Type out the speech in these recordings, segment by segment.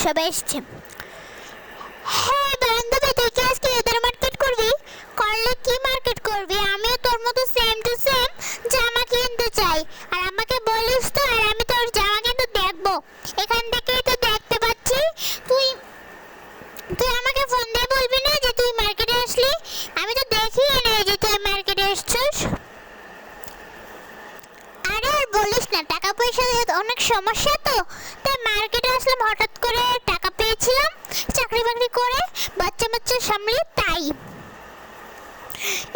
সবাই এসছে। হ্যাঁ বান্ধবী, তুই কি আজকে ঈদের মার্কেট করবি? করলে কি মার্কেট করবি? আমিও তোর মতো সেম টু সেম জামা কিনতে চাই, আর আমাকে বলিস তো, আর আমি তোর জামা কিন্তু দেখবো। এখান থেকেই তো দেখতে পাচ্ছি। তুই তুই আমাকে ফোন দিয়ে বলবি না যে তুই মার্কেটে আসলি? আমি তো দেখি না যে তুই মার্কেটে এসছিস। আরে আর বলিস না, টাকা পয়সা অনেক সমস্যা, তো তাই মার্কেটে আসলাম। হঠাৎ করে টাকা পেয়েছিলাম চাকরি বাকরি করে, বাচ্চা বাচ্চা সামলে, তাই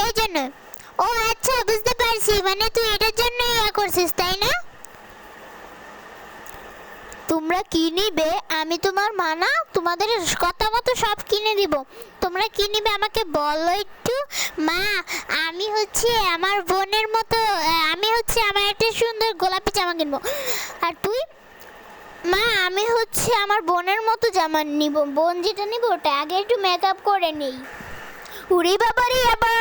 এই জন্য। ও আচ্ছা, বুঝতে পারছি, মানে তুই এটার জন্য ইয়া করছিস, তাই না? তোমরা কি নিবে? আমি তোমার মা না? তোমাদের কথা মতো সব কিনে দিব। তোমরা কি নিবে আমাকে বলো একটু। মা, আমি হচ্ছে আমার বোনের মতো, আমি হচ্ছে আমার একটা সুন্দর গোলাপি জামা কিনবো। আর তুই? মা, আমি হচ্ছে আমার বোনের মতো জামা নিব। বোন যেটা নিব ওটা আগে একটু মেকআপ করে নেই। উরে বাবারে, আবার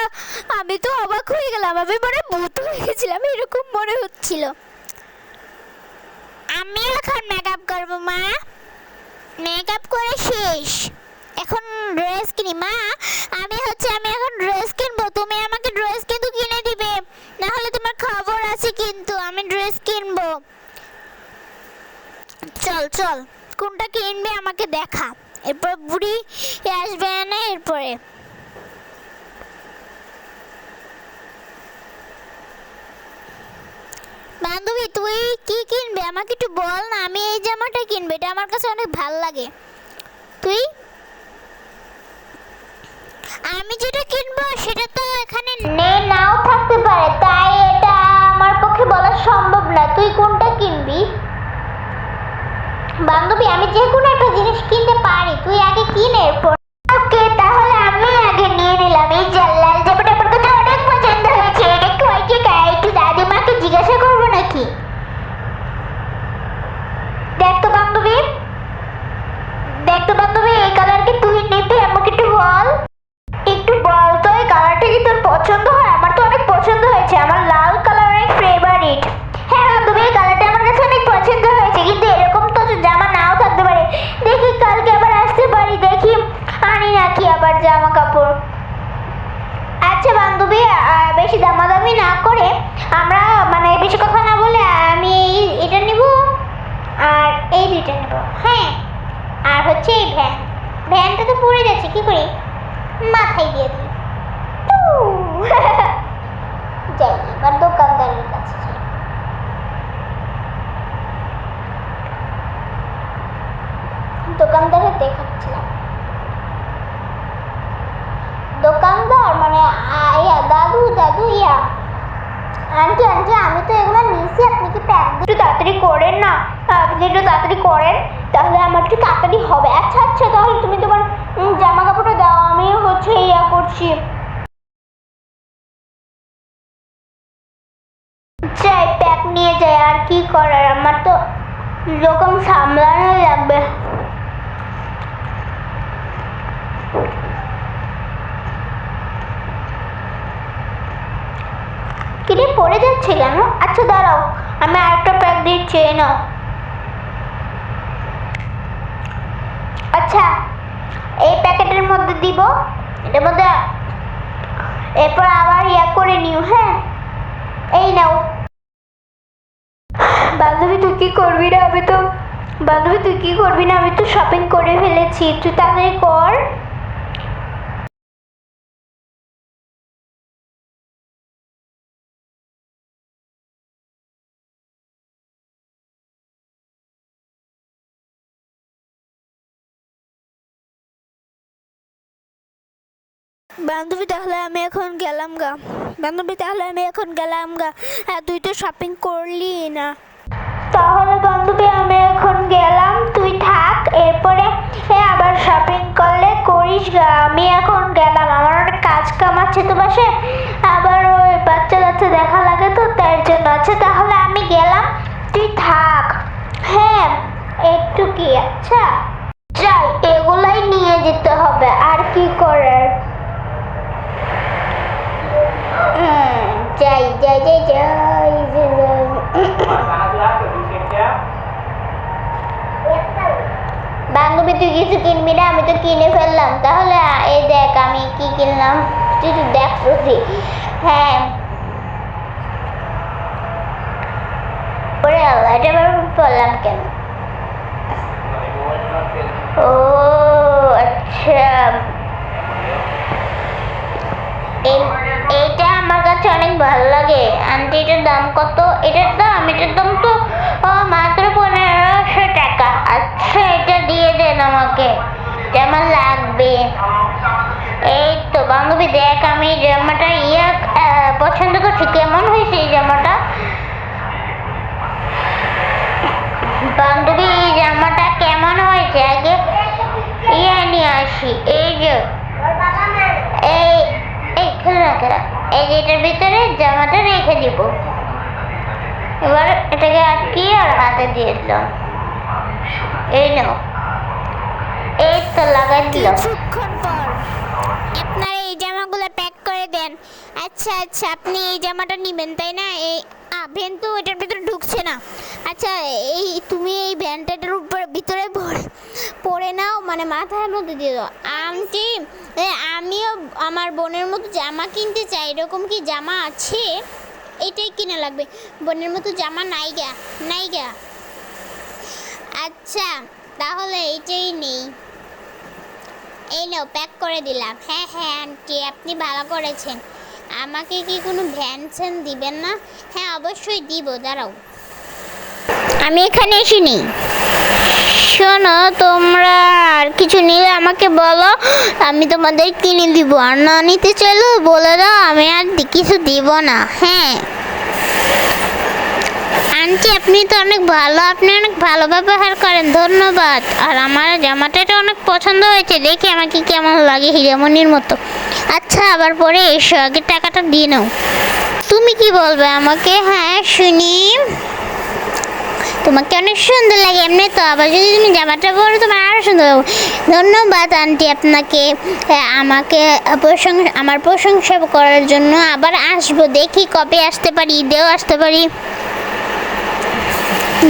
আমি তো অবাক হয়ে গেলাম। আমি মনে ভূত হয়ে গেছিলাম, এরকম মনে হচ্ছিল। আমি এখন মেকআপ করবো মা। মেকআপ করে শেষ, এখন ড্রেস কিনি। মা, আমি এখন ড্রেস কিনবো, তুমি আমাকে ড্রেস কিন্তু কিনে দিবে, না হলে তোমার খবর আছে কিন্তু। আমি ড্রেস কিনবো। চল চল, কোনটা কিনবে আমাকে দেখা, এরপর বুড়ি আসবে না। এরপরে বান্ধবী, তুই কি কিনবে আমাকে একটু বল না। আমি এই জামাটা কিনবো, এটা আমার কাছে অনেক ভালো লাগে। তুই? আমি যেটা কিনবো সেটা তো এখানে নাও থাকতে পারে, তাই এটা আমার পক্ষে বলা সম্ভব না। তুই কোনটা কিনবি? বান্ধবী, আমি যে কোনো একটা জিনিস কিনতে পারি, তুই আগে কিনে এরপর। ওকে, তাহলে আমি আগে নিয়ে নিলাম। এই লাল জামাটা আমার কাছে অনেক পছন্দ হয়েছে। এটা কয় টাকা? একটু দাদিমাকে জিজ্ঞাসা করবো নাকি? দেখ তো বান্ধবী, এই কালার কি তুই নিবি? আমাকে একটু বল। একটু বল তো, এই কালারটা কি তোর পছন্দ হয়? আমার তো অনেক পছন্দ হয়েছে, আমার লাল কালার অনেক ফেভারিট। হ্যাঁ বান্ধবী, এই কালারটা আমার কাছে অনেক পছন্দ হয়েছে, কিন্তু এরকম তো জামা নাও থাকতে পারে। দেখি কালকে আবার আসতে পারি, দেখি আনি নাকি আবার জামা কাপড়। আচ্ছা বান্ধবী, বেশি দামাদামি না করে আমরা, মানে বেশি কথা না বলে, আমি এটা নিব আর এই দুইটা নেব। হ্যাঁ, আর হচ্ছে এই ভ্যানটা তো পড়ে যাচ্ছে, কি করি? মাথায় দিয়ে দিই। যাই এবার দোকানদারের কাছে যাই। দোকানদারে দেখাচ্ছিলাম। দোকানদার মানে দাদু আন্টি, আমি তো এগুলো নিয়েছি, আপনি কি প্যাক একটু তাড়াতাড়ি করেন না? আপনি একটু তাড়াতাড়ি করেন, তাহলে আমার একটু তাড়াতাড়ি হবে। আচ্ছা আচ্ছা, তাহলে তুমি তোমার জামা কাপড়টা দাও, আমি হচ্ছে ইয়া করছি। যাই, প্যাক নিয়ে যাই, আর কি করার, আমার তো এরকম সামলানো লাগবে। কিরে পড়ে যাচ্ছে কেন? আচ্ছা দাঁড়াও, আমি আরেকটা প্যাক দিচ্ছি, নাও। আচ্ছা, এই প্যাকেটের মধ্যে দিব, এটার মধ্যে এরপর আবার ইয়া করে নিও। হ্যাঁ, এই নাও। বান্ধবী তুই কি করবি না? আমি তো শপিং করে ফেলেছি, তুই তাড়াতাড়ি কর। বান্ধবী, তাহলে আমি এখন গেলাম গা। হ্যাঁ, তুই তো শপিং করলি না। তাহলে বান্ধবী আমি এখন গেলাম, তুই থাক, এরপরে আবার শপিং করলে করিস গা। আমি এখন গেলাম, আমার অনেক কাজ কাম আছে তো বাসে, আবার ওই বাচ্চা কাচ্চা দেখা লাগে তো, তার জন্য। আচ্ছা তাহলে আমি গেলাম, তুই থাক। হ্যাঁ, একটু কি, আচ্ছা যাই, এগুলাই নিয়ে যেতে হবে, আর কি করার। যাই। বান্ধবী কিছু কিনবি না? আমি তো কিনে ফেললাম। তাহলে এই দেখ আমি কি কিনলাম, তুই তো দেখ রুচি। হ্যাঁ, ওরে আল্লাহ, এটা আবার বললাম কেন? ও আচ্ছা, এইটা আমার কাছে অনেক ভালো লাগে। আন্টি এটার দাম কত? এটার দাম তো মাত্র 1500 টাকা। আচ্ছা, এটা দিয়ে দেন আমাকে, এটা আমার লাগবে। এই তো বান্ধবী দেখ, আমি এই জামাটা পছন্দ করছি। কেমন হয়েছে এই জামাটা? বান্ধবী এই জামাটা কেমন হয়েছে? আগে নিয়ে আসি। এই যে এই খেলা এই যে এটার ভিতরে জামাটা রেখে দিব। এবার এটাকে আটকিয়ে আর হাতে দিয়ে দিলাম। এই নাও, এই তো লাগাই দিলাম। কিছুক্ষণ পর আপনারা এই জামাগুলো প্যাক করে দেন। আচ্ছা আচ্ছা, আপনি এই জামাটা নেবেন তাই না? এই ভ্যান তো এটার ভিতরে ঢুকছে না। আচ্ছা, তুমি এই ভ্যানটার উপর ভিতরে পরে নাও, মানে মাথার মধ্যে দিয়ে দাও। আন্টি, আমিও আমার বোনের মতো জামা কিনতে চাই। এরকম কি জামা আছে? এটাই কিনা লাগবে। বোনের মতো জামা নাইগা। আচ্ছা, তাহলে এইটাই নেই। এই নাও, প্যাক করে দিলাম। হ্যাঁ আন্টি, আপনি ভালো করেছেন। আমাকে কি কোনো ভ্যান স্যান দিবেন না? হ্যাঁ অবশ্যই দিব, দাঁড়াও। আমি এখানে এসিনি। শোনো, তোমরা আর কিছু নিলে আমাকে বলো, আমি তোমাদের কিনে দিব। আর না নিতে চাইলেও বলে দাও, আমি আর কিছু দিব না। হ্যাঁ আন্টি, আপনি তো অনেক ভালো, আপনি অনেক ভালো ব্যবহার করেন, ধন্যবাদ। আর আমার জামাটা অনেক পছন্দ হয়েছে, দেখি আমাকে কেমন লাগে, হিরামনির মতো। আচ্ছা, আবার পরে এসো, আগে টাকাটা দিয়ে নাও। তুমি কি বলবে আমাকে? হ্যাঁ শুনি। তোমাকে অনেক সুন্দর লাগে এমনি তো, আবার যদি তুমি জামাটা পরো তোমার আরও সুন্দর লাগবে। ধন্যবাদ আন্টি আপনাকে, আমাকে আমার প্রশংসা করার জন্য। আবার আসবো, দেখি কবে আসতে পারি, ঈদেও আসতে পারি।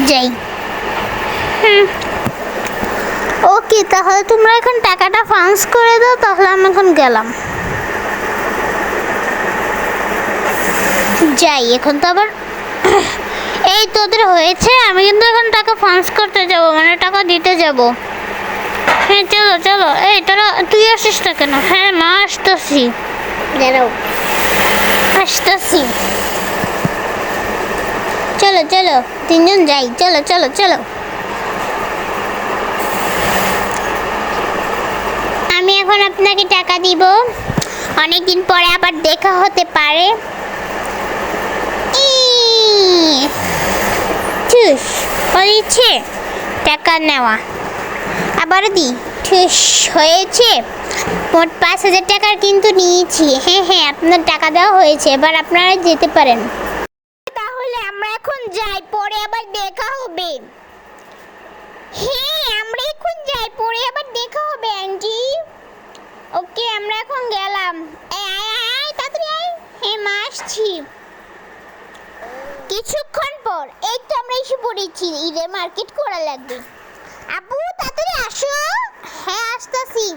যাই। ওকে, তাহলে তোমরা এখন টাকাটা ফান্স করে দাও, তাহলে আমি এখন গেলাম। যাই এখন তো আবার। এই তোদের হয়েছে, আমি কিন্তু এখন টাকা ফান্স করতে যাব, মানে টাকা দিতে যাব। হ্যাঁ চলো। এই তোরা, তুই আসিস না কেন? হ্যাঁ মা, আসতেছি, দাঁড়াও, আসতেছি। চলো তিনজন যাই, চলো। আমি এখন আপনাকে টাকা দিব, অনেকদিন পরে আবার দেখা হতে পারে। হয়েছে টাকা নেওয়া, আবার দি। ঠুস, হয়েছে। মোট 5000 টাকার কিন্তু নিয়েছি। হ্যাঁ আপনার টাকা দেওয়া হয়েছে, এবার আপনারা যেতে পারেন। তাহলে আমরা এখন যাই, পরে আবার দেখা হবে। হ্যাঁ আমরা এখন যাই, পরে আবার দেখা হবে আন্টি। ওকে, আমরা এখন গেলাম। আয় তাড়াতাড়ি আয়। হ্যাঁ মা, আসছি। কিছুক্ষণ পর এই তো আমরা এসে পড়েছি, ঈদের মার্কেট করা লাগবে। আপু তাড়াতাড়ি আসো। হ্যাঁ আসতেছি।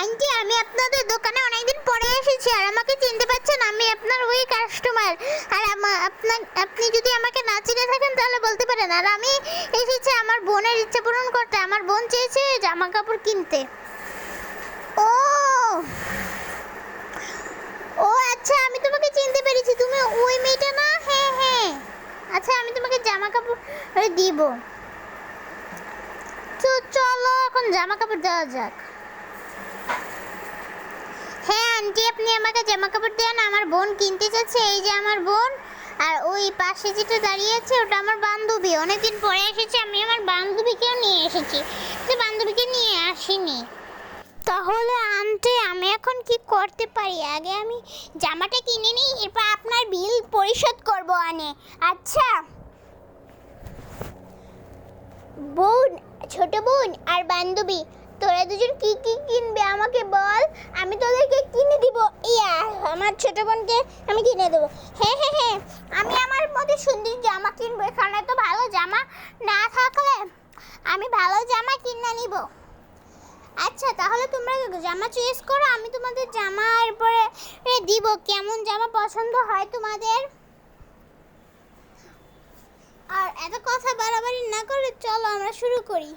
আন্টি, আমি আপনাদের দোকানে অনেকদিন পরে এসেছি, আর আমাকে চিনতে পারছেন? আমি আপনার ওই কাস্টমার। আর আপনি যদি আমাকে না চিনে থাকেন তাহলে বলতে পারেন। আর আমি এসেছি আমার বোনের ইচ্ছা পূরণ করতে। আমার বোন চেয়েছে জামা কাপড় কিনতে। ও আচ্ছা, আমি তোমাকে চিনতে পেরেছি, তুমি ওই মেয়েটা না? হ্যাঁ। আচ্ছা, আমি তোমাকে জামা কাপড় দিব। তো চলো এখন জামা কাপড় দেওয়া যাক। হ্যাঁ আন্টি, আপনি আমাকে জামা কাপড় দেন, আমার বোন কিনতে চাচ্ছে। এই যে আমার বোন, আর ওই পাশে যেটা দাঁড়িয়ে আছে ওটা আমার বান্ধবী। অনেকদিন পরে এসেছি, আমি আমার বান্ধবীকেও নিয়ে এসেছি, তো বান্ধবীকে নিয়ে আসিনি। তাহলে আন্টি, আমি এখন কি করতে পারি? আগে আমি জামাটা কিনে নিই, এরপর আপনার বিল পরিশোধ করব আনে। আচ্ছা বোন, ছোট বোন আর বান্ধবী, তোরা দুজন কি কিনবে আমাকে বল, আমি তোদেরকে কিনে দিব। আমার ছোট বোনকে আমি কিনে দেবো। হ্যাঁ আমি আমার মধ্যে সুন্দর জামা কিনবো, এখানে তো ভালো জামা না থাকলে আমি ভালো জামা কিনে নিব। আচ্ছা তাহলে তোমরা জামা চয়েস করো, আমি তোমাদের জামা এরপরে দিব, কেমন জামা পছন্দ হয় তোমাদের। আর এত কথা বাড়াবাড়ি না করে চলো আমরা শুরু করি।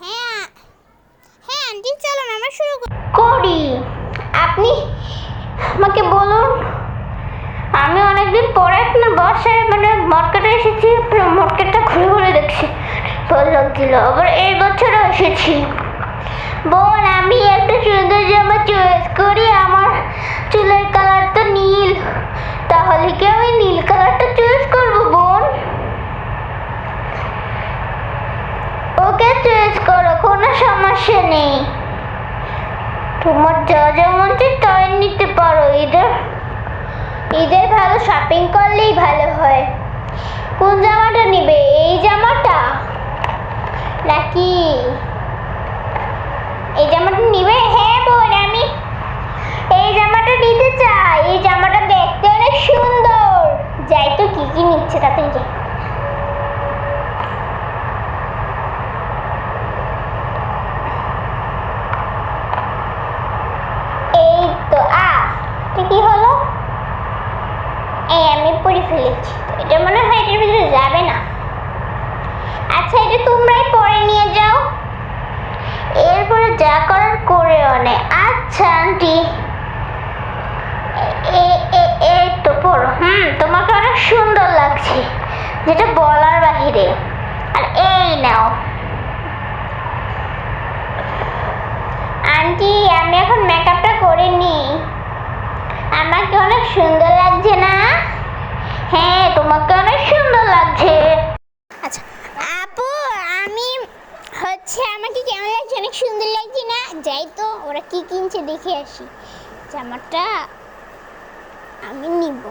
হ্যাঁ হ্যাঁ আন্টি চলো না আমরা শুরু করি। আপনি আমাকে বলুন, আমি অনেকদিন পরে না বর্ষায় মানে মার্কেটে এসেছি, মার্কেটটা ঘুরে ঘুরে দেখছি, ভালো লাগছিল। আবার এই বছরও এসেছি। বোন আমি একটা সুন্দর জামা চয়েস করি, আমার চুলের কালার তো নীল, তাহলে কি আমি নীল কালারটা চয়েস করবো বোন? ওকে চয়েস করো, কোনো সমস্যা নেই। তোমার যা যা মন চায় তাই নিতে পারো। ঈদের ভালো শপিং করলেই ভালো হয়। কোন জামাটা নিবে, এই জামাটা নাকি এই জামাটা নিবে? হ্যাঁ বোন আমি এই জামাটা নিতে চাই, এই জামাটা দেখতে অনেক সুন্দর। যাই তো কি কি নিচ্ছে তাতে যাই। এই তো এটা কি হলো? এই আমি পরে ফেলেছি, এটা মনে হয় এটার ভিতরে যাবে না। আচ্ছা এটা তোমরাই পরে নিয়ে যাও, এরপরে যা করার করে অনেক। আচ্ছা আন্টি এই তো পড়ো। তোমাকে অনেক সুন্দর লাগছে, যেটা বলার বাহিরে। আর এই নাও আন্টি, আমি এখন মেকআপটা করে নিই, আমাকে অনেক সুন্দর লাগছে না? হ্যাঁ তোমাকে অনেক সুন্দর লাগছে। আচ্ছা আপু আমি আমাকে কেমন লাগছে, অনেক সুন্দর লাগছে না? যাই তো ওরা কি কিনছে দেখে আসি। জামাটা আমি নিব।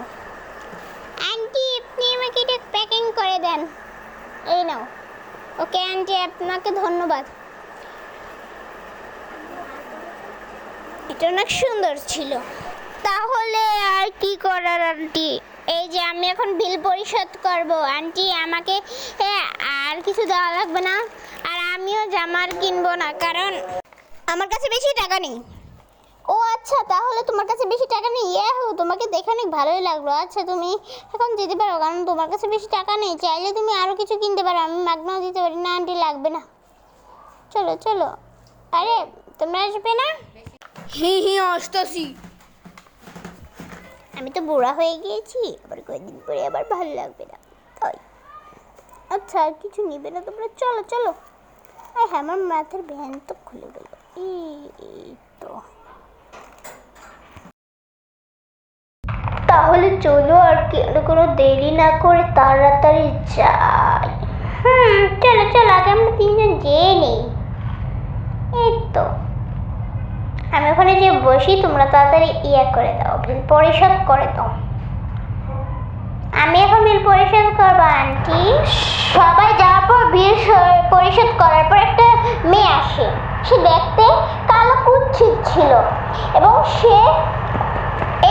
আন্টি আপনি আমাকে এটা প্যাকিং করে দেন, এই নাও। ওকে আন্টি আপনাকে ধন্যবাদ, এটা অনেক সুন্দর ছিল। তাহলে আর কি করার আন্টি, এই যে আমি এখন বিল পরিশোধ করব। আন্টি আমাকে আর কিছু দেওয়া লাগবে না, আর আমিও জামা কিনবো না কারণ আমার কাছে বেশি টাকা নেই। ও আচ্ছা তাহলে তোমার কাছে বেশি টাকা নেই, তোমাকে দেখে অনেক ভালোই লাগলো। আচ্ছা তুমি এখন যেতে পারো, কারণ তোমার কাছে বেশি টাকা নেই। চাইলে তুমি আরও কিছু কিনতে পারো, আমি মাগনাও দিতে পারি না। আন্টি লাগবে না, চলো চলো। আরে তোমরা আসবে না? আসতেছি। আমি তো বুড়া হয়ে গিয়েছি, আবার কয়েকদিন পরে আবার ভালো লাগবে না তাই। আচ্ছা আর কিছু নিবে না তোমরা? চলো চলো। হ্যাঁ আমার মাথার ভ্যান তো খুলে গেল। এই তো তাহলে চলো আর কি, কোনো দেরি না করে তাড়াতাড়ি যাই। চলো চলো, আগে আমরা তিনজন যেয়ে নেই। এই তো আমি ওখানে যে বসি, তোমরা তাড়াতাড়ি করে দাও, বিল পরিশোধ করে দাও। আমি এখন বিল পরিশোধ করবো আন্টি। সবাই যাওয়ার পর বিল পরিশোধ করার পর একটা মেয়ে আসে, সে দেখতে কালো কুচ্ছিত ছিল এবং সে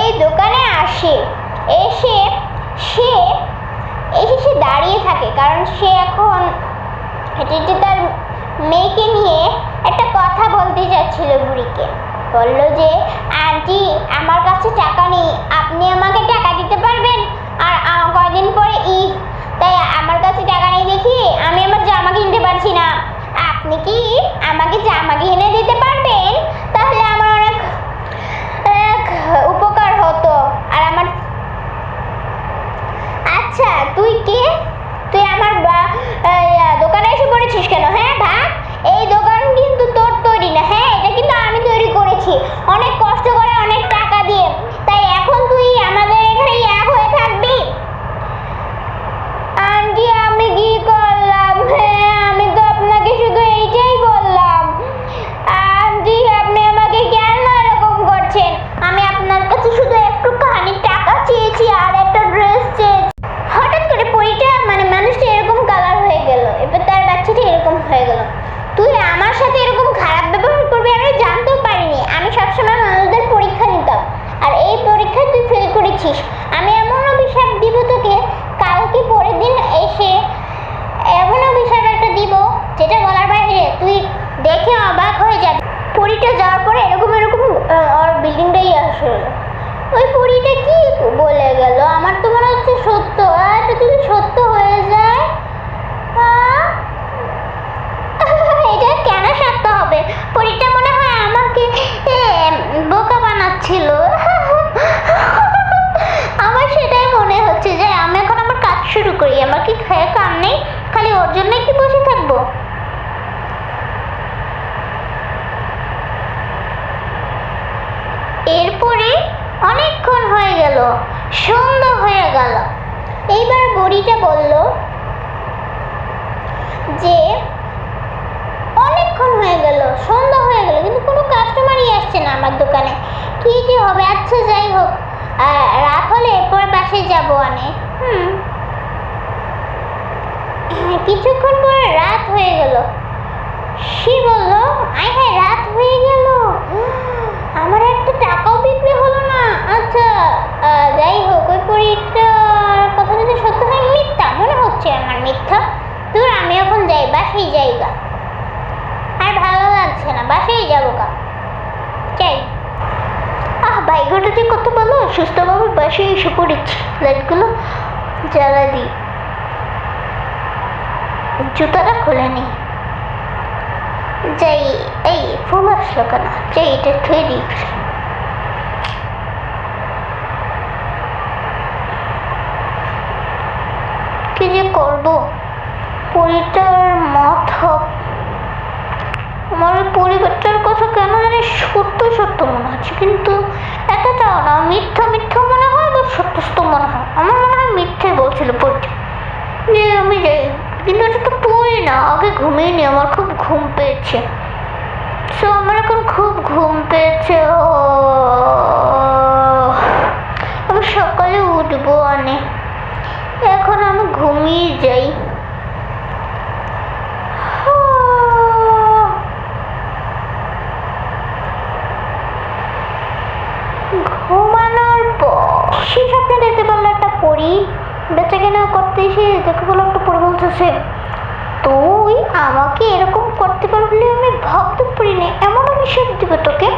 এই দোকানে আসে। এসে সে দাঁড়িয়ে থাকে, কারণ সে এখন হেঁটে তার মেয়েকে নিয়ে একটা কথা বলতে যাচ্ছিল। বুড়িকে বলল যে আন্টি আমার কাছে টাকা নেই, আপনি আমাকে টাকা দিতে পারবেন? আর কয়দিন পরে ঈদ, তাই আমার কাছে টাকা নেই দেখি আমি আমার জামা কিনতে পারছি না, আপনি কি আমাকে জামা কিনে দিতে পারবেন? তাহলে আমার অনেক উপকার হতো। আর আমার আচ্ছা তুই কে? তুই আমার দোকানে এসে পড়েছিস কেন? হ্যাঁ ভাগ, এই দোকান কিন্তু তোর তৈরি না। হ্যাঁ এটা কিন্তু আমি তৈরি করেছি অনেক কষ্ট করে, অনেক টাকা দিয়ে। তাই এখন তুই আমাদের এখানে এক হয়ে থাকবি? আন্টি আমি কি করলাম? হ্যাঁ আমি তো আপনাকে শুধু এইটাই বললাম। আন্টি আপনি আমাকে কেন এরকম করছেন? আমি আপনার কাছে শুধু একটুখানি টাকা চেয়েছি আর একটা ড্রেস চেয়েছি। হঠাৎ করে পরিটা মানুষটা এরকম কালার হয়ে গেল, এবার তার বাচ্চাটা এরকম হয়ে গেল। তুই আমার সাথে এরকম খারাপ ব্যবহার করবি আমি জানতেও পারিনি। আমি সবসময় মানুষ বুড়িটা কি বলে গেল? আমার তো মনে হচ্ছে সত্য। এটা যদি সত্য হয়ে যায়, আহ, এটা কেন সত্য হবে? বুড়িটা মনে হয় আমাকে বোকা বানাচ্ছিল। আমার সেটাই মনে হচ্ছে যে আমি এখন আমার কাজ শুরু করি। আমার কি খেয়ে কাম নেই? খালি ওর জন্যই কি বসে থাকবো? এরপরে অনেকক্ষণ হয়ে গেল, সন্ধ্যা হয়ে গেল। এইবার বুড়িটা বলল যে অনেকক্ষণ হয়ে গেল, সন্ধ্যা হয়ে গেল, কিন্তু কোনো কাস্টমারই আসছে না আমার দোকানে। কি যে হবে? আচ্ছা যাই হোক, রাত হলে এরপর বাসায় যাবো অনেক। কিছুক্ষণ পরে রাত হয়ে গেল। সে বলল, আয় হ্যাঁ, রাত হয়ে গেল, আমার একটা টাকাও বিক্রি হলো না। আচ্ছা যাই হোক, ওই পরীটার কথা যদি সত্য হয়, মিথ্যা মনে হচ্ছে আমার, মিথ্যা। তোর আমি এখন যাই, বাসায় যাই গা, আর ভালো লাগছে না, বাসায় যাবো গা, যাই। ভাইগোটা যে কত ভালো, সুস্থভাবে বাসায় এসে পড়েছি। লাইটগুলো জ্বালা দিই, জুতাটা খুলে নি, যাই। এই ফুল আসলো কেন? যাই, এটা থুয়ে দিই। কি যে করবো? পরিটার মাথা, আমার পরিবারটার কথা কেন জানি সত্য সত্য মনে হচ্ছে, কিন্তু এতটাও না, মিথ্যা মিথ্যা মনে হয় বা সত্য সত্য মনে হয়। আমার মনে হয় মিথ্যে বলছিল পরিটা, যে আমি যাই। কিন্তু এটা তো পড়ি না, আগে ঘুমিয়ে নি, আমার খুব ঘুম পেয়েছে। সো আমার এখন খুব ঘুম পেয়েছে। আমি সকালে উঠবো অনেক, এখন আমি ঘুমিয়ে যাই। ঘুমানোর পর সে স্বপ্নে দেখতে পারলো একটা পরী বেঁচে কেনা করতে এসে দেখে বললো, একটা পরী বলতেছে, তুই আমাকে এরকম করতে পারবি আমি ভাবতে পারিনি। এমন অভিশাপ দিবে তোকে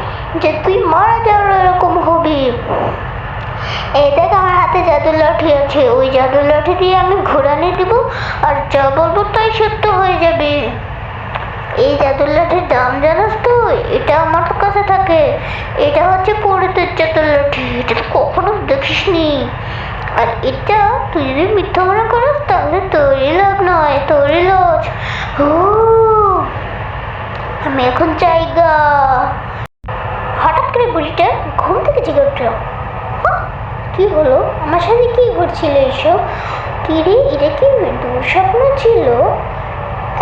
যে তুই মারা যাওয়ার এরকম হবি। এই দেখ, আমার হাতে জাদুর লাঠি আছে, ওই জাদুর লাঠি দিয়ে আমি ঘোরানি দিব, আর যা বলবো তাই সত্য হয়ে যাবে। এই জাদুর লাঠির দাম জানাস তুই? এটা আমার কাছে থাকে, এটা হচ্ছে পরিতের জাদুর লাঠি, এটা তো কখনো দেখিস নি। আর এটা তুই যদি মিথ্যা মনে করিস তাহলে তোরই লাভ নয়, তোরই লস। আমি এখন জায়গা। হঠাৎ করে বুড়িটা ঘুম থেকে জেগে উঠল। কি হলো? আমার সাথে কি ঘটছিল এসব? কি রে, এটা কি দুঃস্বপ্ন ছিল?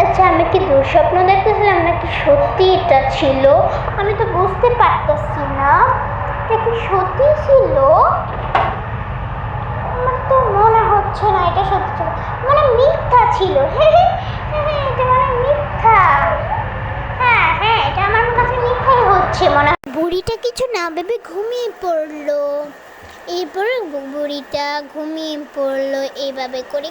আচ্ছা, আমি কি দুঃস্বপ্ন দেখতেছিলাম নাকি সত্যি এটা ছিল? আমি তো বুঝতে পারতেছি না, এটা কি সত্যি ছিল? আমার তো মনে হচ্ছে না এটা সত্যি ছিল, মানে মিথ্যা ছিল। এটা মানে মিথ্যা। হ্যাঁ হ্যাঁ, এটা আমার কাছে মিথ্যাই হচ্ছে মনে হয়। বুড়িটা কিছু না ভেবে ঘুমিয়ে পড়লো। এরপর বুড়িটা ঘুমিয়ে পড়লো, এইভাবে করে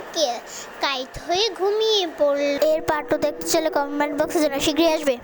কাইত হয়ে ঘুমিয়ে পড়লো। এর পার্টও দেখতে চাইলে কমেন্ট বক্সে জানা, শীঘ্রই আসবে।